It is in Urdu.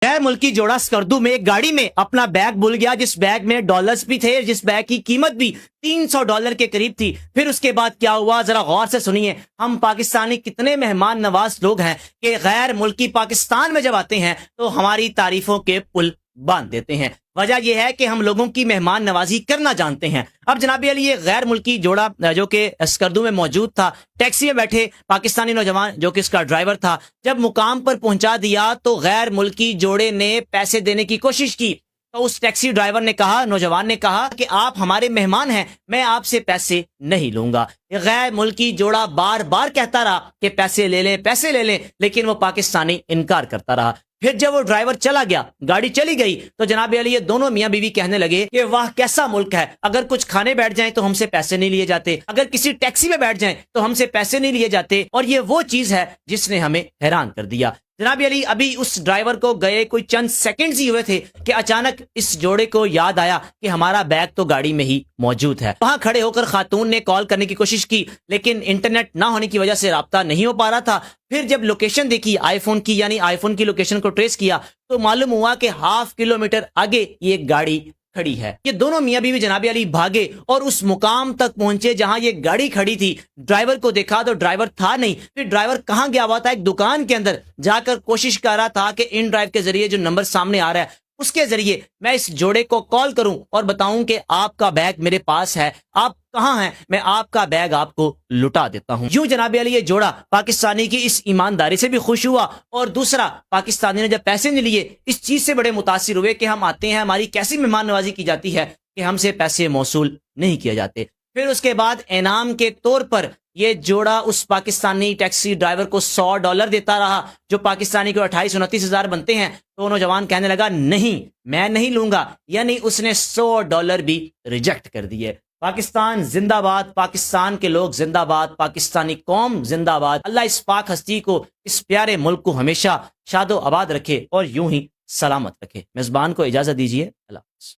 غیر ملکی جوڑا اسکردو میں ایک گاڑی میں اپنا بیگ بھول گیا، جس بیگ میں ڈالرز بھی تھے، جس بیگ کی قیمت بھی $300 کے قریب تھی۔ پھر اس کے بعد کیا ہوا ذرا غور سے سنیے۔ ہم پاکستانی کتنے مہمان نواز لوگ ہیں کہ غیر ملکی پاکستان میں جب آتے ہیں تو ہماری تعریفوں کے پل باندھ دیتے ہیں۔ وجہ یہ ہے کہ ہم لوگوں کی مہمان نوازی کرنا جانتے ہیں۔ اب جناب علی یہ غیر ملکی جوڑا جو کہ اسکردو میں موجود تھا، ٹیکسی میں بیٹھے پاکستانی نوجوان جو کہ اس کا ڈرائیور تھا، جب مقام پر پہنچا دیا تو غیر ملکی جوڑے نے پیسے دینے کی کوشش کی تو اس ٹیکسی ڈرائیور نے کہا، نوجوان نے کہا کہ آپ ہمارے مہمان ہیں، میں آپ سے پیسے نہیں لوں گا۔ غیر ملکی جوڑا بار بار کہتا رہا کہ پیسے لے لیں پیسے لے لیں، لیکن وہ پاکستانی انکار کرتا رہا۔ پھر جب وہ ڈرائیور چلا گیا، گاڑی چلی گئی، تو جناب علی یہ دونوں میاں بیوی کہنے لگے کہ واہ کیسا ملک ہے، اگر کچھ کھانے بیٹھ جائیں تو ہم سے پیسے نہیں لیے جاتے، اگر کسی ٹیکسی میں بیٹھ جائیں تو ہم سے پیسے نہیں لیے جاتے، اور یہ وہ چیز ہے جس نے ہمیں حیران کر دیا۔ جناب علی ابھی اس ڈرائیور کو گئے کوئی چند سیکنڈز ہی ہوئے تھے کہ اچانک اس جوڑے کو یاد آیا کہ ہمارا بیگ تو گاڑی میں ہی موجود ہے۔ وہاں کھڑے ہو کر خاتون نے کال کرنے کی کوشش کی، لیکن انٹرنیٹ نہ ہونے کی وجہ سے رابطہ نہیں ہو پا رہا تھا۔ پھر جب لوکیشن دیکھی آئی فون کی، یعنی آئی فون کی لوکیشن کو ٹریس کیا، تو معلوم ہوا کہ ½ کلومیٹر آگے یہ گاڑی کھڑی ہے۔ یہ دونوں میاں بیوی جناب علی بھاگے اور اس مقام تک پہنچے جہاں یہ گاڑی کھڑی تھی۔ ڈرائیور کو دیکھا تو ڈرائیور تھا نہیں۔ پھر ڈرائیور کہاں گیا ہوا تھا؟ ایک دکان کے اندر جا کر کوشش کر رہا تھا کہ ان ڈرائیو کے ذریعے جو نمبر سامنے آ رہا ہے اس کے ذریعے میں اس جوڑے کو کال کروں اور بتاؤں کہ آپ کا بیگ میرے پاس ہے، آپ کہاں ہیں، میں آپ کا بیگ آپ کو لٹا دیتا ہوں۔ یوں جناب علی یہ جوڑا پاکستانی کی اس ایمانداری سے بھی خوش ہوا، اور دوسرا پاکستانی نے جب پیسے نہیں لیے اس چیز سے بڑے متاثر ہوئے کہ ہم آتے ہیں، ہماری کیسی مہمان نوازی کی جاتی ہے کہ ہم سے پیسے موصول نہیں کیے جاتے۔ پھر اس کے بعد انعام کے طور پر یہ جوڑا اس پاکستانی ٹیکسی ڈرائیور کو $100 دیتا رہا، جو پاکستانی کو 28-29 ہزار بنتے ہیں۔ تو نوجوان کہنے لگا نہیں میں نہیں لوں گا، یعنی اس نے $100 بھی ریجیکٹ کر دیے۔ پاکستان زندہ باد، پاکستان کے لوگ زندہ باد، پاکستانی قوم زندہ باد۔ اللہ اس پاک ہستی کو، اس پیارے ملک کو ہمیشہ شاد و آباد رکھے اور یوں ہی سلامت رکھے۔ میزبان کو اجازت دیجیے، اللہ حافظ۔